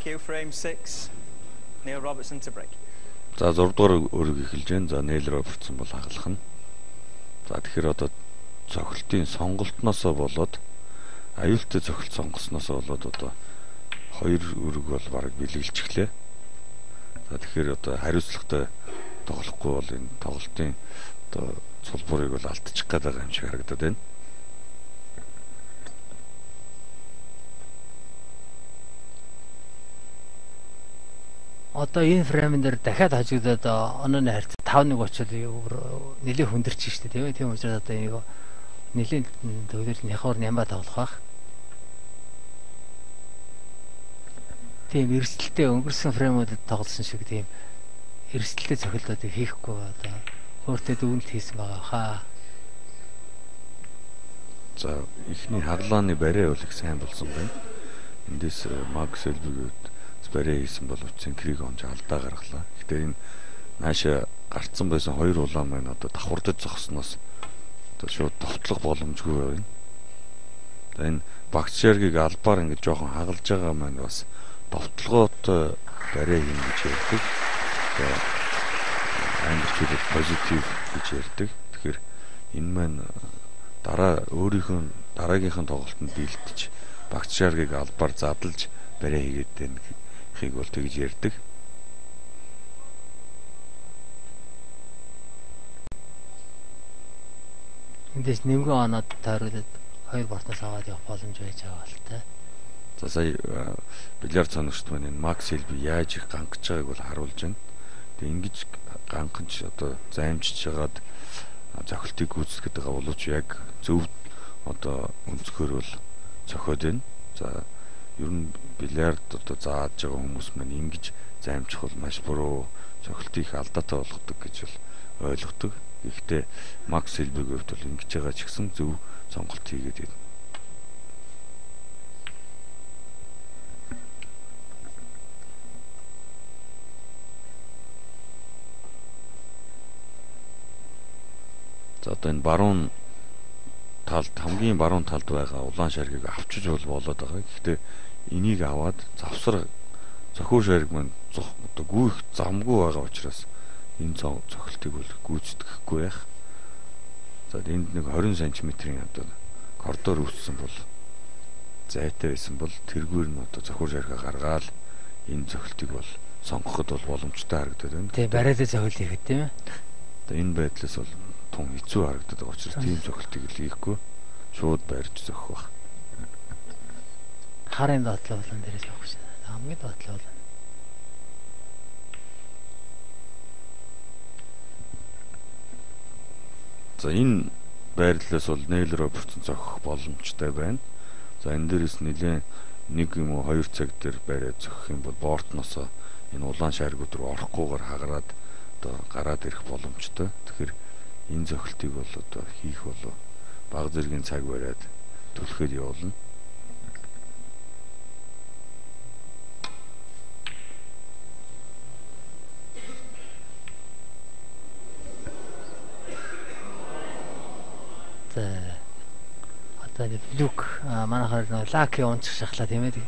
you. Frame 6. Neil Robertson to break. За 6 дугаар өрөг эхэлж байна. За Neil Robertson бол хагалах нь. За тэгэхээр одоо цохилтын сонголтноосоо болоод аюултай цохилт сонгосноосоо болоод одоо 2 өрөг бол бараг бэлгэлчихлээ. За тэгэхээр одоо хариуцлагатай тоглохгүй бол энэ тоглолтын одоо цулбурыг бол алдчих гээд байгаа юм шиг харагдаад байна. Одоо энэ фреймэн дээр дахиад хожигдоод онооны харьцаа 5-1 очвол нэлээд хүндэрч штэ тийм ээ. Тийм учраас одоо энийг нэлээд төгөлд няхаар нямба тоглох байх. Тийм эрсдэлтэй өнгөрсөн фреймүүдэд тоглосон шиг тийм эрсдэлтэй цохилтуудыг хийхгүй одоо өөртөө дүгнэлт хийсэн байгаа хаа. За ихний хаглааны барай бол их сайн болсон байна. Эндээс Макс Элбигүүд барай хийсэн боловч криг онж алдаа гаргалаа. Гэхдээ энэ нааша гарцсан байсан 2 улаан маань одоо давхардаж зогсноос одоо шууд товтлох боломжгүй байна. За энэ Багцшаргийг албаар ингэж жоохон хагалж байгаа маань бас товтлогоотой барай хийн гэж ярьдаг. Англи хэлээр позитив гэж ярьдаг. Тэгэхээр энэ маань дараагийнх нь тоглолтод дийлдэж Багцшаргийг албаар задлж барай хийгээд байна хийг бол тэгж ярьдаг. Эндээс нэмгэн оноод тойруулаад 2 бортоос аваад явах боломж байж байгаа л та. За сая бильярд цанагчд маань энэ Макс Элби яаж их гангаж байгааг бол харуулж байна. Тэгээ ингэж ганханч одоо займжиж жагаад зохилтыг гүйцэтгэж байгаа боловч яг зөв одоо өнцгөр бол цохиод байна. За ер нь бильярд одоо зааж байгаа хүмүүс маань ингэж займчих бол маш буруу цохилтыг их алдаатай болгодог гэж бол ойлгодог. Гэхдээ Макс Элбигийн хувьд бол ингэж байгаа ч гэсэн зөв сонголт хийгээд байна. За одоо энэ баруун талд хамгийн баруун талд байгаа улаан шаргийг авчиж болоод байгаа. Гэхдээ энийг аваад завсар зохио шариг маань одоо гүйх замгүй байгаа учраас энэ цохилтыг бол гүйцэтгэхгүй байх. За энд нэг 20 см-ийн одоо коридор үүссэн бол зайтай байсан бол тэргээр нь одоо зохио шаргаа гаргаад энэ цохилтыг бол сонгоход бол боломжтой харагдаад байна. Тийм бариад цохилт хийхэд тийм ээ. Одоо энэ байдлаас бол тун хэцүү харагдаад байгаа учраас тийм цохилтыг л хийхгүй шууд барьж зохих байх. Харын доотлол болон дээрээс явах шээ. Хамгийн доотлол бол. За энэ байрлалаас бол Neil Robertson зохих боломжтой байна. За энэ дээрээс нэлээд 1 юм уу 2 цаг дээр бариад зохих юм бол бортноосоо энэ улаан шаргууд руу орохгүйгээр хагараад одоо гараад ирэх боломжтой. Тэгэхээр энэ зохилтыг бол одоо хийх бол бага зэргийн цаг бариад түлхээд явуулна. Одоо люк манайхаар лаки унчих шахлаа тийм ээ.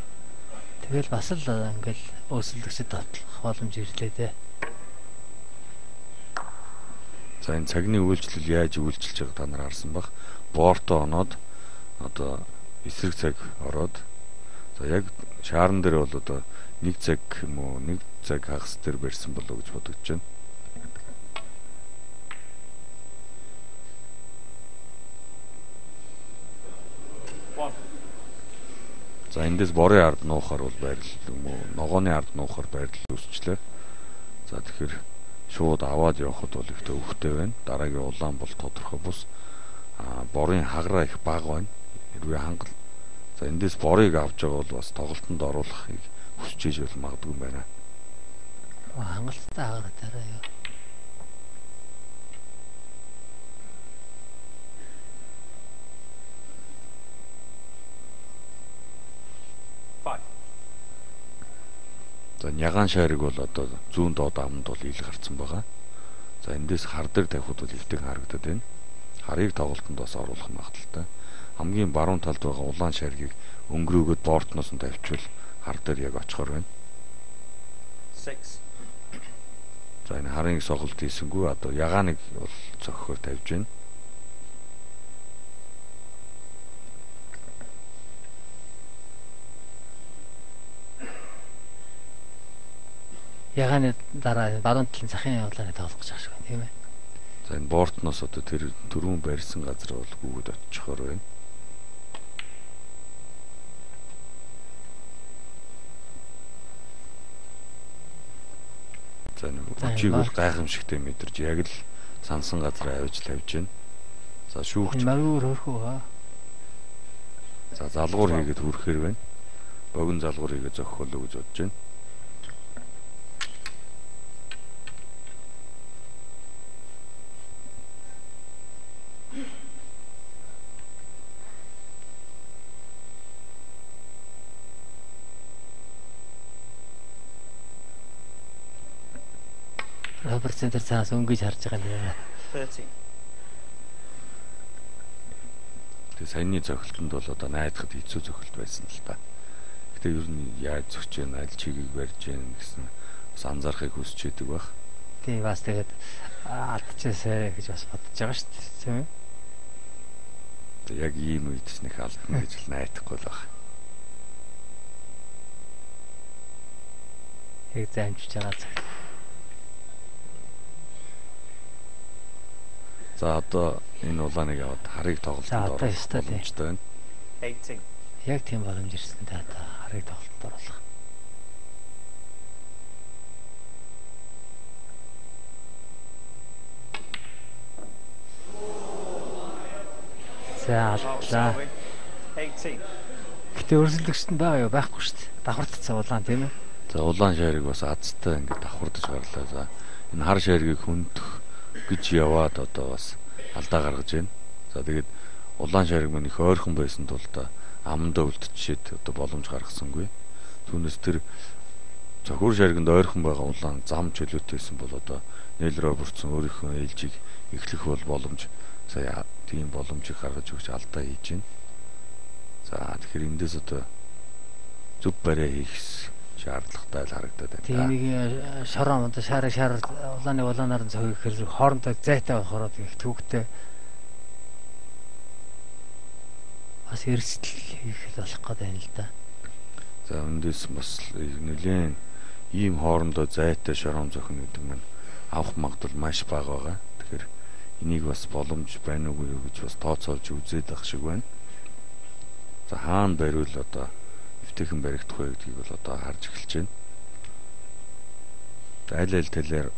Тэгэл бас л ингээл өсөлтөсөд татлах боломж ирлээ дээ. За энэ цагны үйлчлэл яаж үйлчилж байгааг та нар харсан баг. Бортоо оноод одоо эсрэг цаг ороод за яг шаарн дээр бол одоо 1 цаг юм уу 1 цаг хагас дээр барьсан болоо гэж бодож байна. За эндээс борын ард нуухаар бол байрлал юм уу ногооны ард нуухаар байрлал үүсчлээ. За тэгэхээр шууд аваад явахд бол их төвхтэй байна. Дараагийн улаан бол тодорхой бус. Борын хагараа их бага байна. Хэрвээ хангал. За эндээс борыг авч байгаа бол бас тоглолтод оруулахыг хүсэж иж бол магадгүй байна. Хангалттай хагараа дараа яа. За нягаан шариг бол одоо зүүн доод аманд бол ил гарцсан байгаа. За эндээс хар дээр тавихд бол өвтөг харагдаад байна. Харыг тоглолтод бас оруулах магадaltaй. Хамгийн баруун талд байгаа улаан шаргийг өнгөрөөгөөд бортноос нь тавьчвал хар дээр яг очихоор байна. 6. За энэ харын соголт хийсэнгүй одоо ягааныг бол зохихоор тавьж байна. Ягааны дараа баруун талын захын явуулааны тоглох гэж байгаа шүү тийм ээ. За энэ бортноос одоо тэр дөрвөн барьсан газар бол гүгд очихоор байна. За нэг очиг бол гайхамшигтай мэдэрч яг л сансан газар авиж тавьж байна. За шүүгч маргуур хөрхөө хаа. За залгуур хийгээд хүрхээр байна. Богино залгуур хийгээд зохих болов гэж бодож байна. Роберт центр цаас өнгөж харж байгаа юм. 30. Тэгээ саяны зохилтонд бол одоо найдахад хэцүү зохилт байсан л та. Гэтэ ер нь яаж зохиж яана, аль чигийг барьж яана гэсэн бас анзаарахыг хүсч байдаг байх. Тийм бас тэгээд алдчихсаа гэж бас бодож байгаа шүү дээ. Тийм ээ. Тэгээ яг ийм үед ч нэг алдна гэж л найдахгүй л байх. Яг заамжиж байгаа цаг. За одоо энэ улааныг аваад харыг тоглолтод оруулах боломжтой байна. 18. Яг тийм боломж ирсэн та одоо харыг тоглолтод оруулах. За алдлаа. 18. Гэтэ өрсөлдөгчд нь байгаа юу? Байхгүй шүү дээ. Давхардцсан улаан тийм ээ. За улаан шарыг бас азтай ингээд давхардаж гарлаа. За энэ хар шаргийг хөндөх гэж яваад одоо бас алдаа гаргаж байна. За тэгээд улаан шариг мань их ойрхон байсан тул амандаа үлдчихэд одоо боломж гаргасангүй. Түүнээс тэр цохиур шаригнд ойрхон байгаа улаан зам чөлөөтэйсэн бол одоо нээлрөө бүрдсэн өөрийнхөө ээлжийг эхлэх бол боломж сая тийм боломжийг гаргаж өгч алдаа хийж байна. За тэгэхээр эндээс одоо зүв бариа хийх шаардлагатай л харагдаад байна. Тийм нэг шорон одоо шар улаанаар нь цогёо гэхээр хоорондоо зайтай болохоор их төвөгтэй бас эрсдэл хийх болох гэдэг юм л да. За эндээс бас нэлээд ийм хоорондоо зайтай шорон зохино гэдэг нь авах магадлал маш бага байгаа. Тэгэхээр энийг бас боломж байна уугүй юу гэж бас тооцоолж үзээд байх шиг байна. За хаана бариул одоо эвтэйхэн баригдах вэ гэдгийг бол одоо харж эхэлж байна. Аль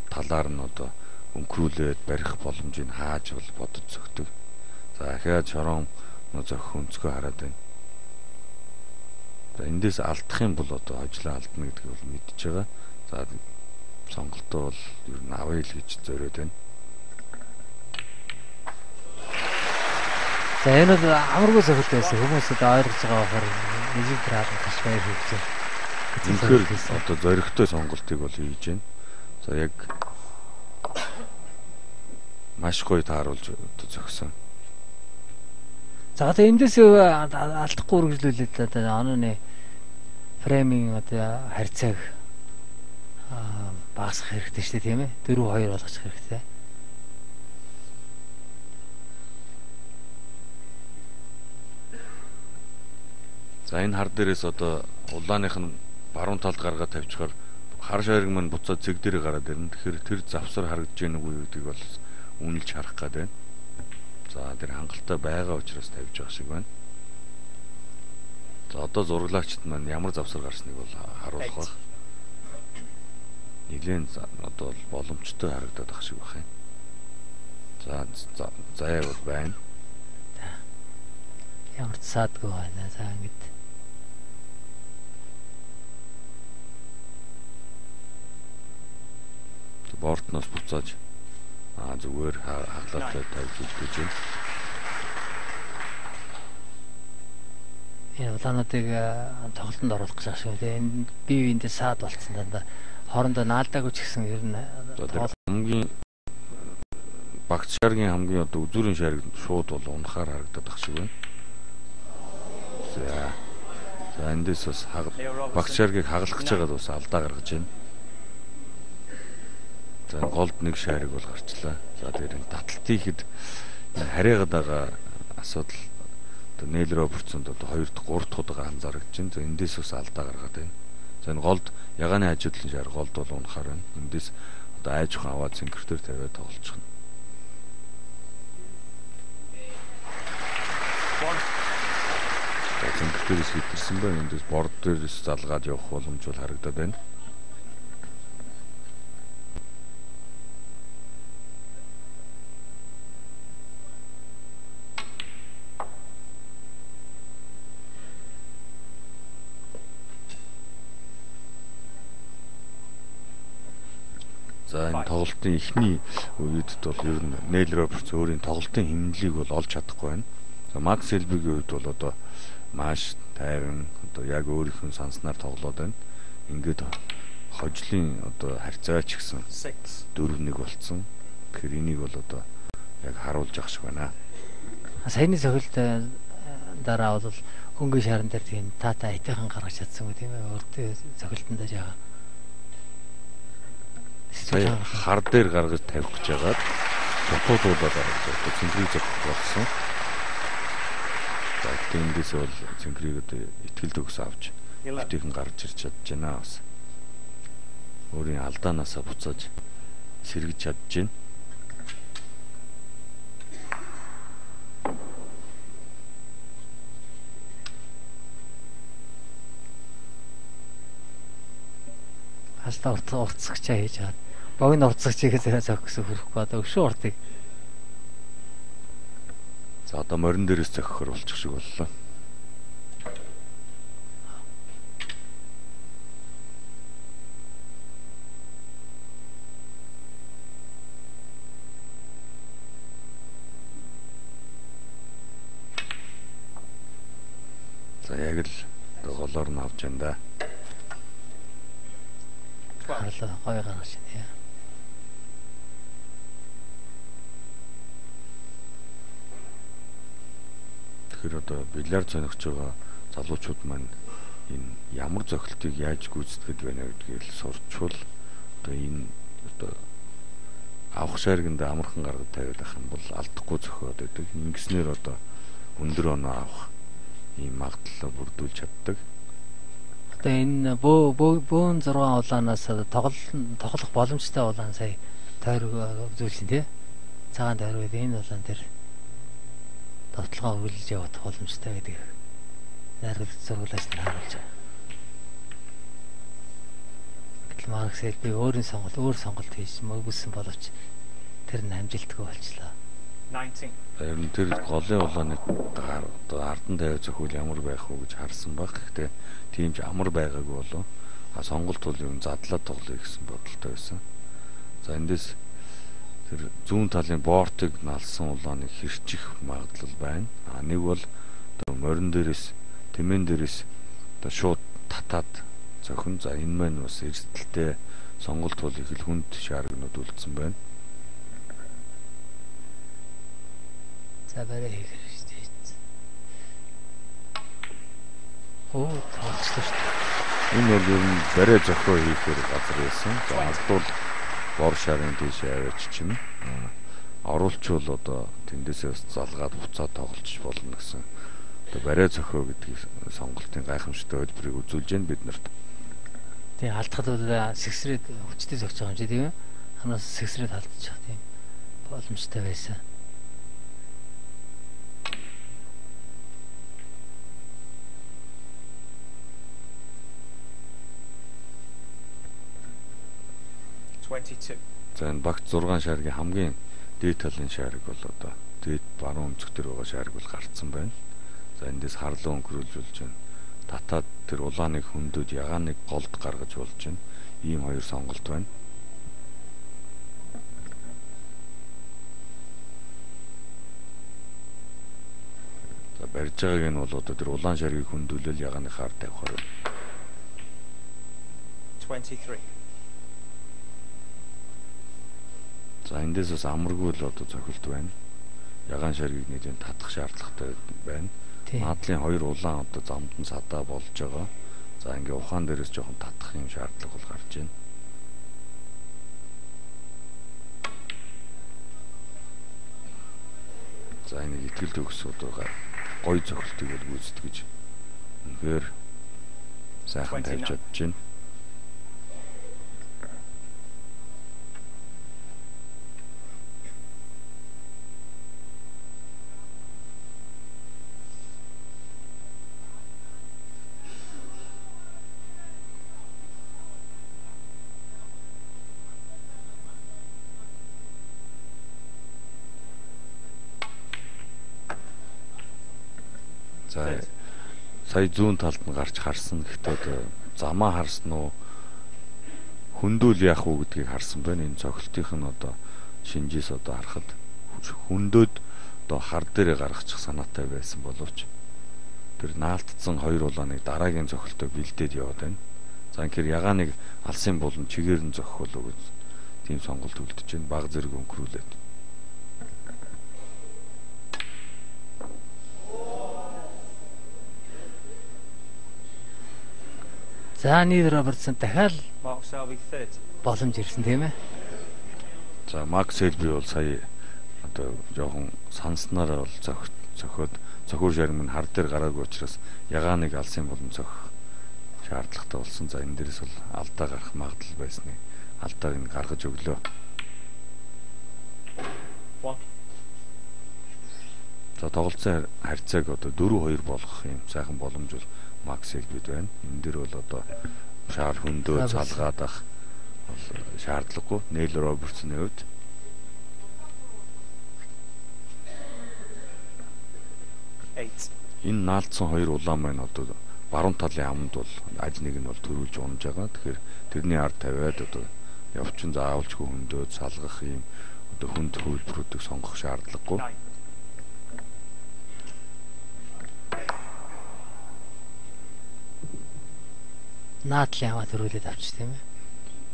талаар нь одоо өнгөрүүлээд барих боломжийг хааж бол бодож зөгтөг. За ахиад шорон зохих өнцгөө хараад байна. За эндээс алдах юм бол одоо ажлаа алдна гэдгийг бол мэдж байгаа. За сонголтоо бол ер нь авъя л гэж зориод байна. За энэ бол амаргүй зохилт байсан. Хүмүүс одоо ойлгож байгаа болохоор нэг град тас баяр хийлээ. Тэгэхээр одоо зоригтой сонголтыг бол хийж байна. За яг маш гоё тааруулж одоо зогсон. За одоо эндээс алдахгүй үргэлжлүүлээд одоо онооны фрейминг одоо харьцааг багасгах хэрэгтэй шүү дээ тийм ээ. 4-2 болгочих хэрэгтэй. За энэ хар дээрээс одоо улааных нь баруун талд гаргаад тавьчихаар хар шариг маань буцаад цэг дээр гараад ирнэ. Тэгэхээр тэр завсар харагдаж байна уу гэдгийг бол үнэлж харах гээд байна. За тэр хангалттай байгаа учраас тавьж байгаа шиг байна. За одоо зураглагчд маань ямар завсар гарсныг бол харуулах байх. Нэгэн одоо боломжтой харагдаад байх шиг байна. За заяа бол байна. Ямар ч саадгүй байна. За ингэж бортноос буцааж зүгээр хаглаатай тавьж үзэж байна. Энэ улаануудыг тоглолтод оруулах гэж байгаа шүү. Тэгээ энэ бие биендээ саад болцсон дандаа хоорондоо наалдаагүй ч гэсэн ер нь хамгийн багц шаргийн хамгийн одоо үзүүрийн шариг шууд бол унахаар харагдаад байх шиг байна. За эндээс бас багц шаргийг хагалах гэж байгаад бас алдаа гаргаж байна. За голд нэг шарыг бол гарчлаа. За дээр нь таталт хийхэд харьяагаад байгаа асуудал одоо Нейл Робертсонд одоо 2 дахь 3 дахь удаа анзаарэгдэж байна. За эндээс бас алдаа гаргаад байна. За энэ голд ягааны хажуудлын шар голд бол унахаар байна. Эндээс одоо айж хан аваад цэнхэр дээр тавиад тоглож байна. Цэнхэр дээрээс хитэрсэн байна. Эндээс борд дээрээс залгаад явах боломж бол харагдаад байна. За энэ тоглолтын эхний үед бол ер нь Нейл Робертс өөрийн тоглолтын хэмнэлийг бол олж чадахгүй байна. За Макс Селбигийн үед бол одоо маш тайван одоо яг өөрийнхөө санснаар тоглоод байна. Ингээд хожлын одоо харьцаач гэсэн 4-1 болцсон. Тэгэхээр энийг бол одоо яг харуулж явах шиг байна. Саяны цохилт дараа бол хөнгөн шаран дээр тийм тата айтайхан гаргаж чадсан үү тийм ээ. Өөртөө цохилтондоо жаагаа. Сая хар дээр гаргаж тавих гэж байгаад цотуудуулаад байгаа. Цэнхрийг зохих болсон. За тэндээс бол цэнхрийг одоо итгэл төгс авч бүтэйхэн гарч ирч чадж байна бас. Өөрийн алдаанаасаа буцааж сэргэж чадж байна. Хаста уртцагчаа хийж чад. Богино уртцагчийг зохих гэсэн хөрөхгүй одоо өшөө уртыг. За одоо морин дээрээс зохихор болчих шиг боллоо. За яг л голоор нь авч байна да. Харлаа гой гаргаж байна. Тэгэхээр одоо бильярд сонирхож байгаа залуучууд маань энэ ямар зохилтыг яаж гүйцэтгэж байна гэдгийг сурчвал одоо энэ одоо авах шаргинд амархан гаргаж тавиад байх юм бол алдахгүй зохиод байдаг. Ингэснээр одоо өндөр оноо авах ийм магадлал бүрдүүлж чаддаг. Одоо энэ бөөн 6 улаанаас тоглох боломжтой улаан сая тойрог үзүүлсэн тий. Цагаан тойрог энэ улаан дээр тоглолгоо хөвлөж явах боломжтой гэдэг найрагд зургуулж харуулж байгаа. Марк Селби өөр сонголт хийж мөгөссөн боловч тэр нь амжилтгүй болчлаа. 19. Ер нь тэр голын улааны ардан тавиа зөвхөн ямар байх вэ гэж харсан баг. Гэхдээ тийм ч амар байгаагүй болов. Сонголт бол ер нь задлаад тоглоё гэсэн бодолтой байсан. За эндээс тэр зүүн талын бортыг налсан улааныг хэрчих магадлал байна. Нэг бол одоо морин дээрээс тэмэн дээрээс одоо шууд татаад зохин. За энэ маань бас эрсдэлтэй сонголт бол их л хүнд шааргнууд үлдсэн байна. За барай хийх хэрэгтэй. Оо тооцлоо шүү дээ. Энэ бол ер нь барай зохио хийхээр газар байсан. За алдвал бор шарын тийш аваач чинь оруулчвал одоо тэндээсээ залгаад буцаад тоглож болно гэсэн. Одоо барай зохио гэдгийг сонголтын гайхамшигтай хэлбэрийг үзүүлж байна бид нарт. Тэгээ алдахад бол сэгсрээд хүчтэй зогсож байгаа юм чи тийм ээ. Ханаас сэгсрээд алдчих тийм боломжтой байсан. За энэ багт 6 шаргийн хамгийн дээд талын шарик бол одоо дээд баруун өмцөг дээр байгаа шарик бол гарцсан байна. За эндээс харлуу өнгөрүүлж байна. Татаад тэр улааныг хөндөд ягааныг голд гаргаж болж байна. Ийм хоёр сонголт байна. За барьж байгааг нь бол одоо тэр улаан шаргийг хөндүүлэл ягааны хаар тавихаар байна. 23. За эндээс бас амаргүй л одоо цохилт байна. Ягаан шаргийг нэгэн татах шаардлагатай байна. Наадлын хоёр улаан одоо замдан садаа болж байгаа. За ингээ ухаан дээрээс жоохон татах юм шаардлага бол гарч байна. За энийг итгэл төгс одоо гоё цохилтыг бол гүйцэтгэж гэж. Үнэхээр сайхан тавьж чадж байна. За сая зүүн талд нь гарч харсан гэхдээ одоо замаа харсан уу хөндөөл яах уу гэдгийг харсан байна. Энэ цогцолтынх нь одоо шинжээс одоо харахад хөндөд одоо хар дээрээ гаргачих санаатай байсан боловч тэр наалтцсан хоёр улааныг дараагийн цогцолтоо бэлдээд яваад байна. За инхээр ягааныг алсын болон чигээр нь зохих болов гэж тийм сонголт үлдэж байна. Баг зэрэг өнгөрүүлээд. За Нийл Робертсон дахиад Mark Selby third. боломж ирсэн тийм ээ. За Марк Селби бол сая одоо жоохон санснараа бол зохиод цохиур шармын хар дээр гараагүй учраас ягааныг алсын болон зохих шаардлагатай болсон. За энэ дээрээс бол алдаа гарах магадлал байсныг алдааг нь гаргаж өглөө. 1. За тоглолцоо харьцааг одоо 4-2 болгох юм сайхан боломж бол Марк Селбид байна. Энэ дэр бол одоо шаар хөндөө залгаад ах шаардлагагүй. Нийл Робертсны хувьд энэ наалтсан хоёр улаан маань одоо баруун талын амд бол аль нэг нь бол төрүүлж унаж байгаа. Тэгэхээр тэрний ард тавиад одоо явчин заавалжгүй хөндөө салгах юм одоо хүнд хөвлөрүүдийг сонгох шаардлагагүй. 9. Наадлын аваа төрүүлээд авчих тийм ээ.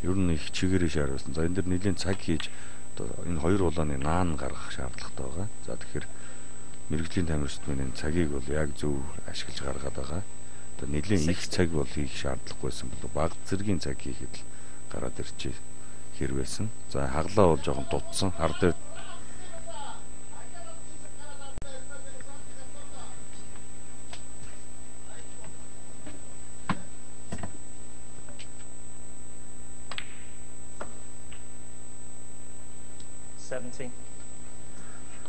Ер нь их чигээрээ шаарсан. За энэ дэр нэлийн цаг хийж одоо энэ хоёр улааны наан гаргах шаардлагатай байгаа. За тэгэхээр мэрэгжлийн тамирчдын энэ цагийг бол яг зөв ашиглаж гаргаад байгаа. Одоо нэлийн их цаг бол хийх шаардлагагүйсэн болов баг зэргийн цаг хийхэд л гараад ирчээ хэрвээсэн. За хаглаа бол жоохон дутсан. Хар дээр 17.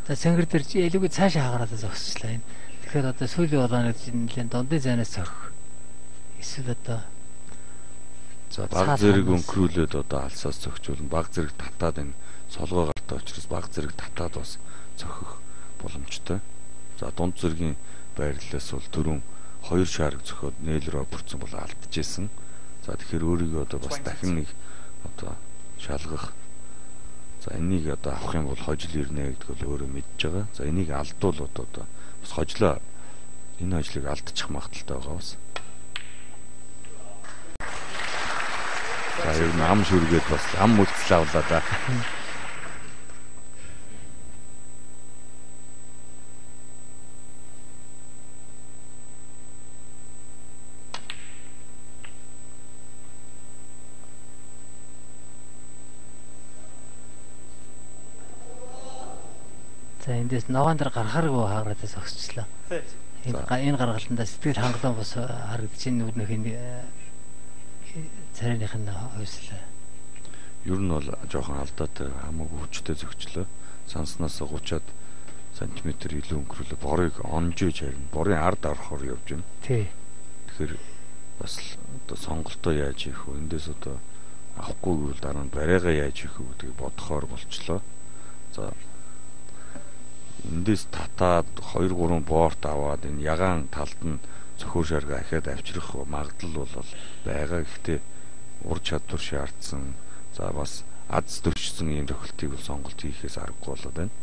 За цэнгэр дээр элүүгээ цаашаа хагараад зогсчлаа энэ. Тэгэхээр одоо сүүлийн улааныг нэлээд дундын зайнаас зохих. Эсвэл одоо за баг зэрэг өнгөрүүлээд одоо алсаас зөгчүүлэн баг зэрэг татаад энэ солгоо гартай учраас баг зэрэг татаад бас зохих боломжтой. За дунд зэргийн байрлалаас бол дөрөв хоёр шаарг зохиод Нийл Робертсон бол алдчихсэн. За тэгэхээр өөрийгөө одоо бас дахин нэг одоо шалгах. За энийг одоо авах юм бол хожил ирнэ гэдэг бол өөрөө мэдж байгаа. За энийг алдуулаад одоо бас хожлоо энэ ажлыг алдчих магадaltaй байгаа бас. За ер нь ам шүргээд бас ам үлдэл авлаа да. за эндээс ногоон дээр гарахааргүй хаагаад зогсчлаа. 30. Энэ гаргалтандаа сэтгэл хангалуун бас харагдаж байна нүднийх царайных нь хойслоо. Ер нь бол жоохон алдаатай хамаагүй хүчтэй зөгчлөө. Санснаас 30-аад сантиметр илүү өнгөрүүлээ. Борыг онжиж харин борын ард орохоор явж байна. Тий. Тэгэхээр бас одоо сонголтоо яаж хийх вэ? Эндээс одоо авахгүй гэвэл дараа нь барайгаа яаж хийх вэ гэдгийг бодохоор болчлоо. За эндээс татаад 2-3 боорт аваад энэ ягаан талд нь цохиур шарга ахиад авчрах магадлал бол байгаа. Гэхдээ ур чадвар шаардсан. За бас аз төвчсөн ийм тохиолтыг бол сонголт хийхээс аргагүй болоод байна.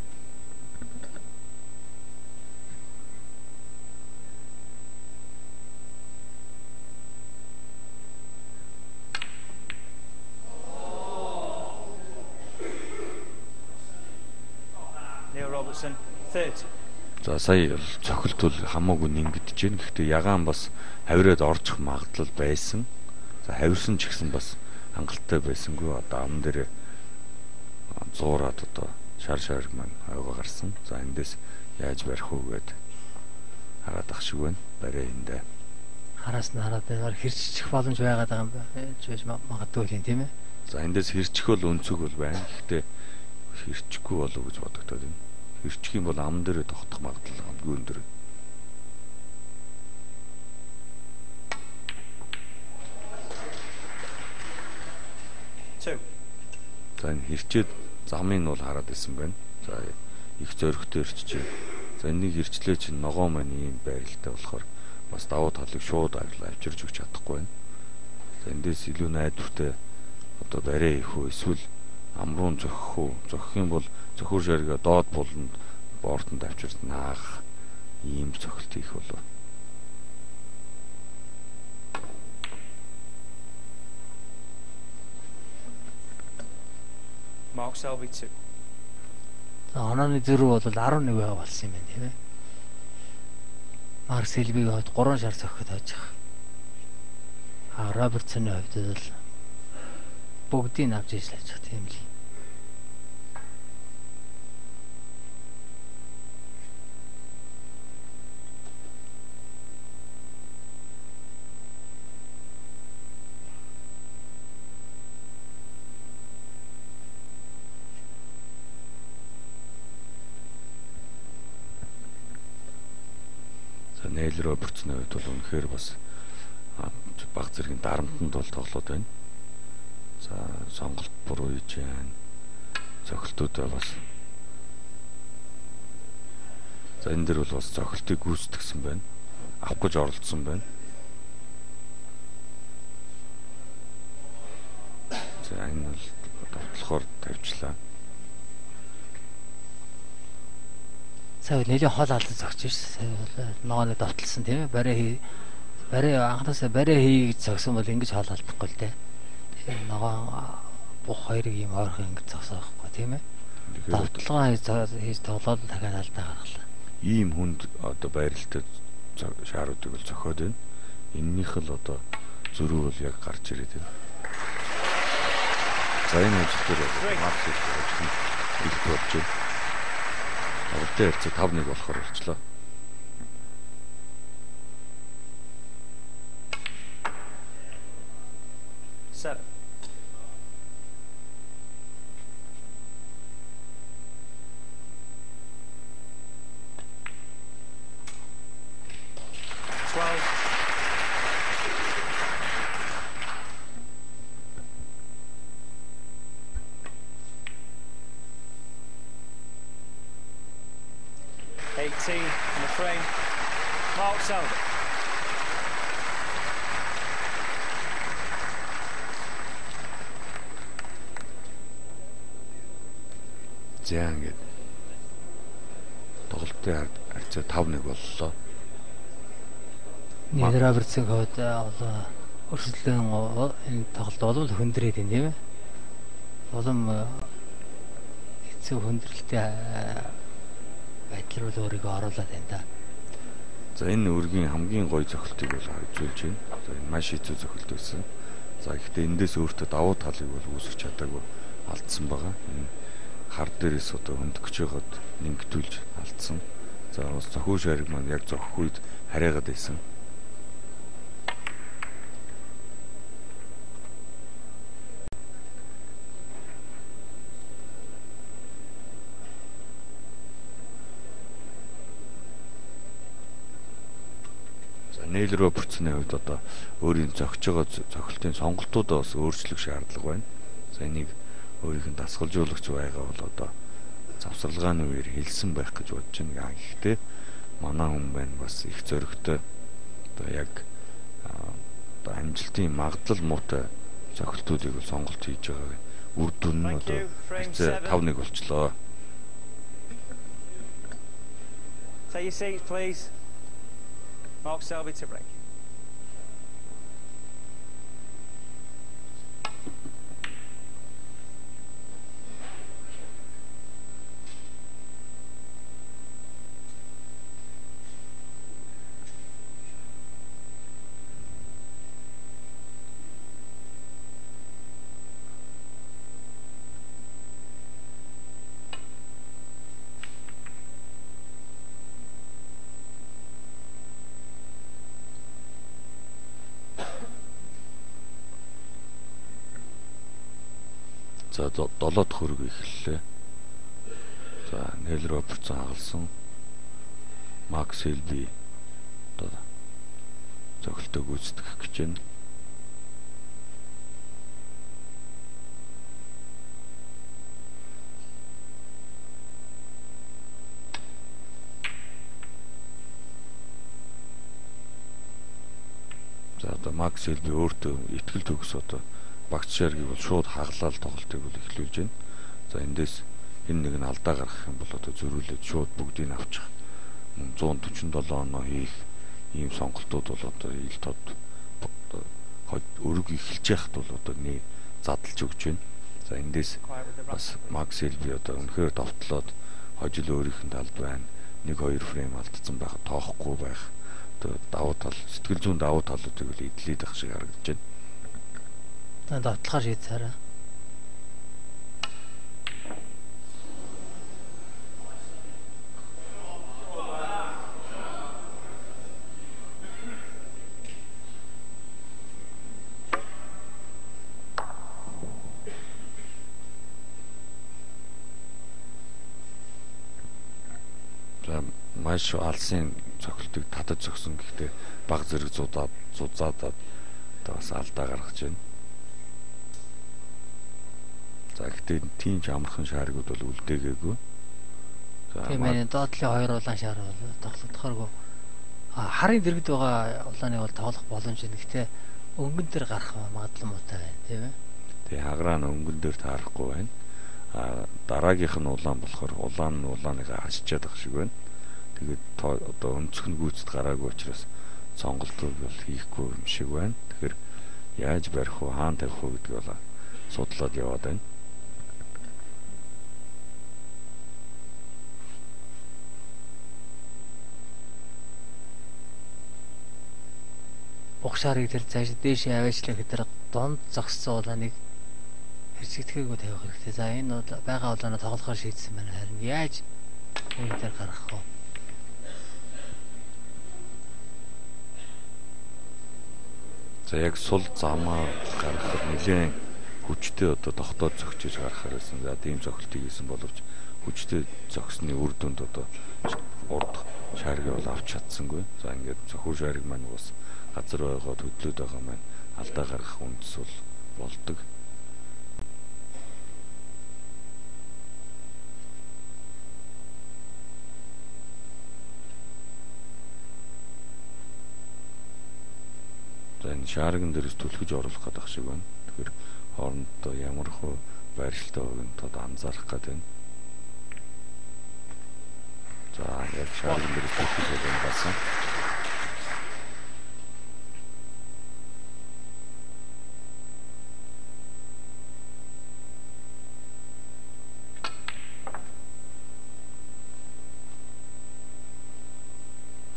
Neil Robertson 30. За сая цохилт бол хамаагүй нэнгэж байна. Гэхдээ ягаан бас хавираад орчих магадлал байсан. За хавирсан ч гэсэн бас хангалттай байсангүй. Одоо ам дээр зуураад одоо шар шарг маань ойгоо гарсан. За эндээс яаж барих уу гэд хараад ах шиг байна. Барай эндээ. Хараас нь хараад байгаа хэрччих боломж байгаад байгаа юм байж магадгүй юм тийм ээ. За эндээс хэрчих бол өнцөг бол байна. Гэхдээ хэрчихгүй болов гэж бодогдоод байна. Хэрчих юм бол ам дээрээ тогтох магадлал хамгийн өндөр. За энэ хэрчээд замыг нь бол хараад исэн байна. За их зөрөгтэй ирчихжээ. За энийг хэрчлээ чинь ногоо маань ийм байралтай болохоор бас давуу талыг шууд авчирж өгч чадахгүй байна. За эндээс илүү найдвартай одоо барай их үү эсвэл амруун зохих уу? Зохих юм бол зохиор шаргаа доод буланд бортонд авчирч наах ийм зохилт хийх болов. Mark Selby 2. За онооны зөрүү бол 11 байгаа болсон юм байна тийм ээ. Марк Селбиг хойд 3 шар зохиод хойж байгаа. Робертсоны хувьд бол бүгдийг авч иж лаж байгаа тийм л. Нейл Робертсны хувьд бол үнэхээр бас баг зэргийн дарамтанд бол тоглоод байна. За сонголт буруу хийж байна. Зохилтуудаа бас за энэ дэр бол бас зохилтыг гүйцэтгсэн байна. Авах гэж оролдсон байна. За энэ бол давтлахоор тавьчлаа. Сая нэлийн хол алдан зогч ш. Сая ногооны давталсан тийм ээ. Барай анхнаасаа барай хий гэж зогсон бол ингэж хол алдахгүй л дээ. Тэгээ ногоон бүх хоёрыг ийм ойрхон ингэж зогсоо байхгүй тийм ээ. Давталгаа хийж тоглоод дахиад алдаа гаргалаа. Ийм хүнд одоо байралтай шааруудыг бол зохиод байна. Эннийх л одоо зөрүү бол яг гарч ирээд байна. За энэ ажил дээр маркет ажил их болж байна. Авалтай харьцаа 5-1 болохоор болчлоо. Seven. In the frame, Mark Selby. За ингээд тоглолтын харьцаа 5-1 боллоо. Нейл Робертсын хувьд өрсөлдөөн энэ тоглолт бол хүндрээд байна тийм ээ. Улам хэцүү хүндрэлтэй байдлаар өөрийгөө оруулаад байна да. За энэ үргийн хамгийн гоё зохилтыг бол үзүүлж байна. За энэ маш хэцүү зохилт байсан. За гэхдээ эндээс өөртөө давуу талыг бол үүсгэж чадаагүй алдсан байгаа. Энэ хар дээрээс одоо хөндөгч байгаад нэнгэтүүлж алдсан. За бас зохио шариг маань яг зохих үед хараагаад байсан. Нейл Робертсны хувьд одоо өөрийн зохиж байгаа зохилтын сонголтуудаа бас өөрчлөх шаардлага байна. За энийг өөрийнх нь дасгалжуулагч байгаа бол одоо завсарлагын үеэр хэлсэн байх гэж бодож байна. Гэхдээ манай хүн байна бас их зөрөгтэй одоо яг одоо амжилтын магадлал муутай зохилтуудыг сонголт хийж байгаа. Үр дүн нь одоо 5-1 болчлоо. Take your seats, please. Mark Selby to break. За 7 дахь хөрөг эхэллээ. За Нел Робертсон хагалсан. Макс Хелби одоо зохилтоо гүйцэтгэх гэж байна. За одоо Макс Хелби өөртөө итгэл төгс одоо багц шаргийг бол шууд хаглаад тоглолтыг бол эхлүүлж байна. За эндээс энэ нэг нь алдаа гаргах юм бол одоо зөрүүлээд шууд бүгдийг авчих. 147 оноо хийх ийм сонголтууд бол одоо ил тод өрөг эхэлж яхад бол одоо нэг задлж өгч байна. За эндээс бас Макс Хелби одоо үнэхээр довтлоод хожил өөрийнх нь талд байна. 1-2 фрейм алдсан байхад тоохгүй байх. Одоо давуу тал сэтгэл зүйн давуу талуудыг бол эдлээд ах шиг харагдаж байна. Давтлахаар шийдсараа. За маш алсын цохилтыг татаж зогсон гэхдээ баг зэрэг зузаадаад одоо бас алдаа гаргаж байна. За гэхдээ тийм ч амархан шааргууд бол үлдээгээгүй. За Тийм ээ, доотлын 2 улаан шаар бол тоглохоргүй. Харын дэргэд байгаа улааныг бол тоглох боломж байна. Гэхдээ өнгөн дээр гарах магадлал муутай байна, тийм ээ. Тэгээ хагараа нь өнгөн дээр таарахгүй байна. Дараагийнх нь улаан болохоор улаан нь улааныгаа хашчаад байгаа шиг байна. Тэгээд одоо өнцөг нь гүйцэд гараагүй учраас сонголтууд бол хийхгүй юм шиг байна. Тэгэхээр яаж барих вэ, хаана тавих вэ гэдгийг бол судлаад яваад байна. Ухшаарыг тэр цааш дээш аваачлаа гэдэг донд зогссон улааныг хэрцэгдэхээгүй тавих хэрэгтэй. За энэ бол байгаа улаанаа тоглохоор шийдсэн байна. Харин яаж энэ дээр гаргах вэ? За яг сул замаар гаргахад нэлээд хүчтэй одоо тогтоод зогчиж гаргахаар байсан. За тийм зохилтыг хийсэн боловч хүчтэй зогсны үр дүнд одоо урд шааргийг бол авч чадсангүй. За ингээд зөвхөн шаарыг маань бас газар байгаад хөдлөөд байгаа маань алдаа гаргах үндэс бол болдог. За энэ шаарган дээрээс түлхэж оруулах гэдэг шиг байна. Тэгэхээр хоорондоо ямар хөө байршилтай байгааг нь тод анзаарах гэдэг байна. За яг шаарган дээрээс түлхэж байгаа басан.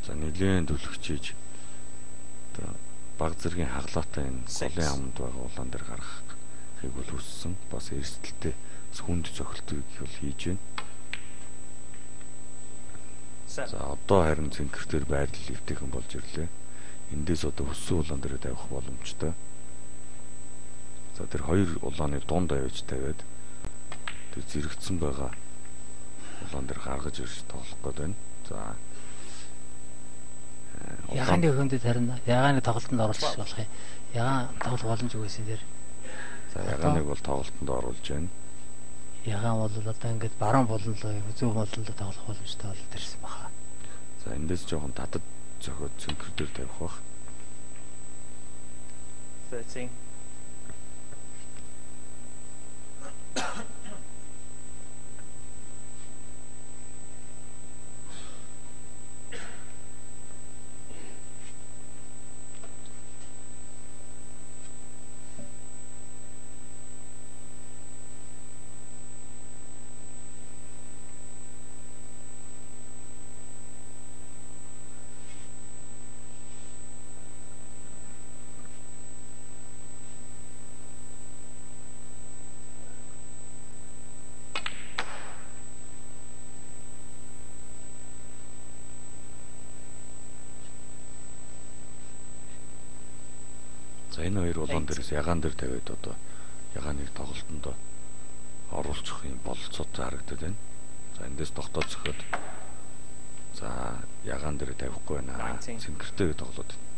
За нэлээд түлхэж одоо баг зэргийн хаглаатай энэ голын аманд байгаа улаан дээр гаргахыг бол хүссэн. Бас эрсдэлтэй хүнд зохилтыг бол хийж байна. За одоо харин цэнхэр дээр байрлал эвтэйхэн болж ирлээ. Эндээс одоо өссөн улаан дээр тавих боломжтой. За тэр хоёр улааны дунд авиж тавиад тэр зэрэгцсэн байгаа улаан дээр гаргаж ирж тоглох гээд байна. За Ягааны хөндөд харин ягааны тоглолтод оруулах болох юм. Ягаан тоглох боломж үгүйсэн дээр. За ягааныг бол тоглолтод оруулж байна. Ягаан бол одоо ингээд баруун болонлоо зөв болонлоо тоглох боломжтой бол тэрсэн баха. За эндээс жоохон татад зөхиод цэнхэр дээр тавих бах. 13. За энэ хоёр улаан дээрээс ягаан дээр тавиад одоо ягааныг тоглолтонд оруулах юм бололцоод харагдаад байна. За эндээс тогтоод зөхиод. За ягаан дээр тавихгүй байна. Цэнхэртэйгээ тоглоод байна.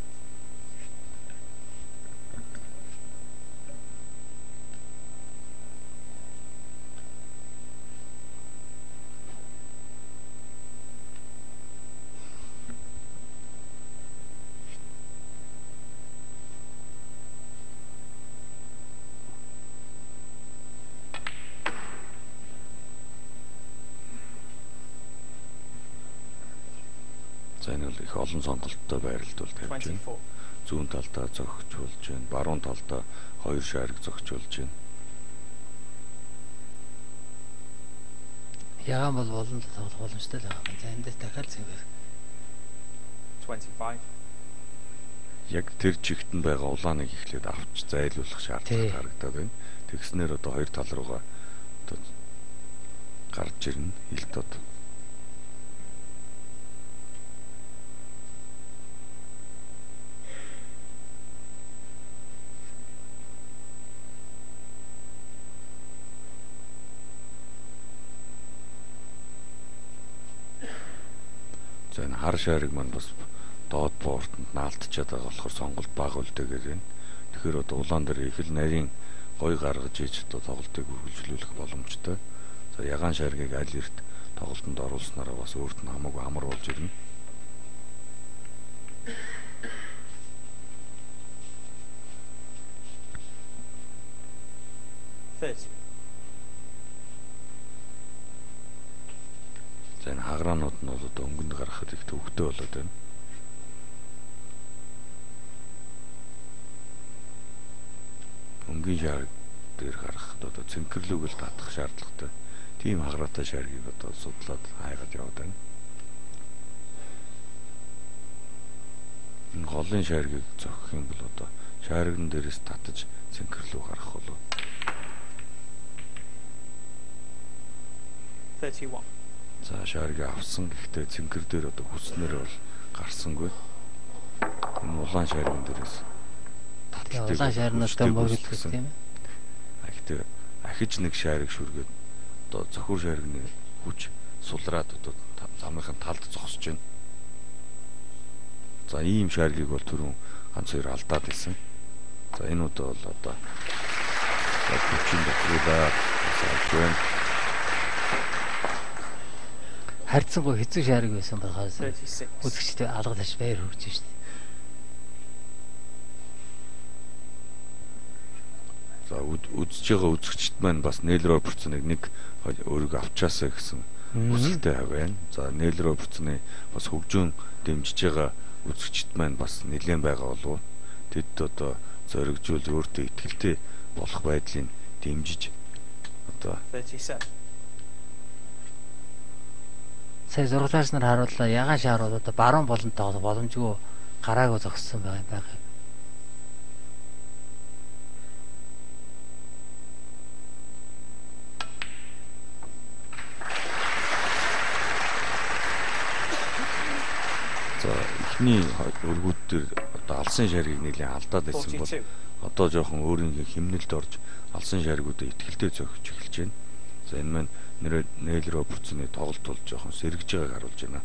За энэ бол их олон сонголттой байрлалд тавьж байна. Зүүн талдаа зогсчулж байна. Баруун талдаа хоёр шаариг зогсчулж байна. Ягаан бол болон тоглох боломжтой л байгаа. За эндээс дахиад цэвэр. 25. Яг тэр чигт нь байгаа улааныг эхлээд авч зайлуулах шаардлага харагдаад байна. Тэгснээр одоо хоёр тал руугаа одоо гарч ирнэ. Хилтод. За энэ хар шаариг маань бас доод бортонд наалтчаад байгаа болохоор сонголт бага үлдээгээд байна. Тэгэхээр одоо улаан дээр их л нарийн гой гаргаж иж одоо тоглолтыг үргэлжлүүлэх боломжтой. За ягаан шааргийг аль эрт тоглолтод оруулснараа бас өөрт нь хамаагүй амар болж ирнэ. За энэ хагараанууд нь бол одоо өнгөнд гаргахад их төвөгтэй болоод байна. Өнгийн шаар дээр гаргахад одоо цэнхэрлүүгэл татах шаардлагатай. Тийм хагараатай шааргийг одоо судлаад хайгаад яваад байна. Энэ голын шааргийг зохих юм бол одоо шаарган дээрээс татаж цэнхэрлүү гаргах болов. 31. За шааргийг авсан гэхдээ цэнхэр дээр одоо хүснээр бол гарсангүй. Энэ улаан шаарган дээрээс таталтай. Улаан шаарнуудтай мөрөлдөх тийм ээ. Гэхдээ ахиж нэг шаарыг шүргээд одоо зохиур шааргны хүч сулраад одоо замынхын талд зогсож байна. За ийм шааргийг бол түрүүн ганц хоёр алдаад ирсэн. За энэ удаа бол одоо хүчин дохиолаа сайн харьцангуй хэцүү шаариг байсан болохоос үзэгчтэй алгадаж байр хөгж шээ. За үзэж байгаа үзэгчд маань бас Neil Robertson-ыг нэг өөрийгөө авчаасаа гэсэн хүсэлтэй байна. За Neil Robertson-ы бас хөгжөөн дэмжиж байгаа үзэгчд маань бас нэлээд байгаа болов. Тэд одоо зоригжуул өөртөө ихтэй болох байдлыг дэмжиж одоо 37. Сая зурглаач нар харууллаа ягаан шаарууд одоо баруун болон тоглох боломжгүй гараагүй зогссон байгаа. За эхний өргүүд дээр одоо алсын шааргийг нэлээд алдаад байсан бол одоо жоохон өөрийнхөө химнэлд орж алсын шааргуудаа ихтэй зохиж эхэлж байна. За энэ маань Neil Robertson-ы тоглолт бол жоохон сэргэж байгааг харуулж байна.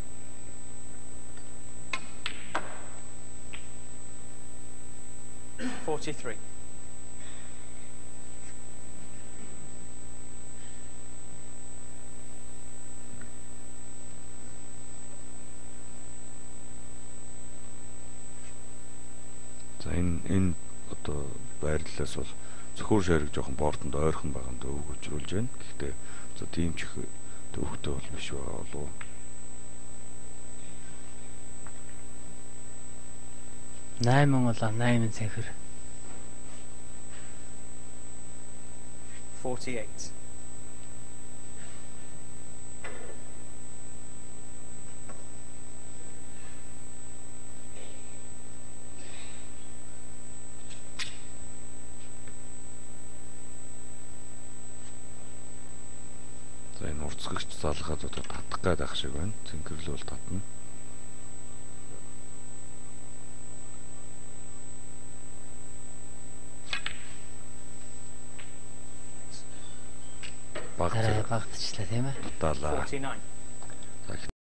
За энэ одоо байрлалаас бол зөвхөн шаариг жоохон бордонд ойрхон байгаа юм даа өгөөжрүүлж байна. Гэхдээ за тийм ч төвхтэй бол биш байгаа болов. Найман улаан 8 цэнхэр. 48. За энэ урцгагч залгаад одоо татах гээд ах шиг байна. Цэнхэрлүүл татна. баг зэрэг багтчихлаа тийм ээ. удаалаа. 49.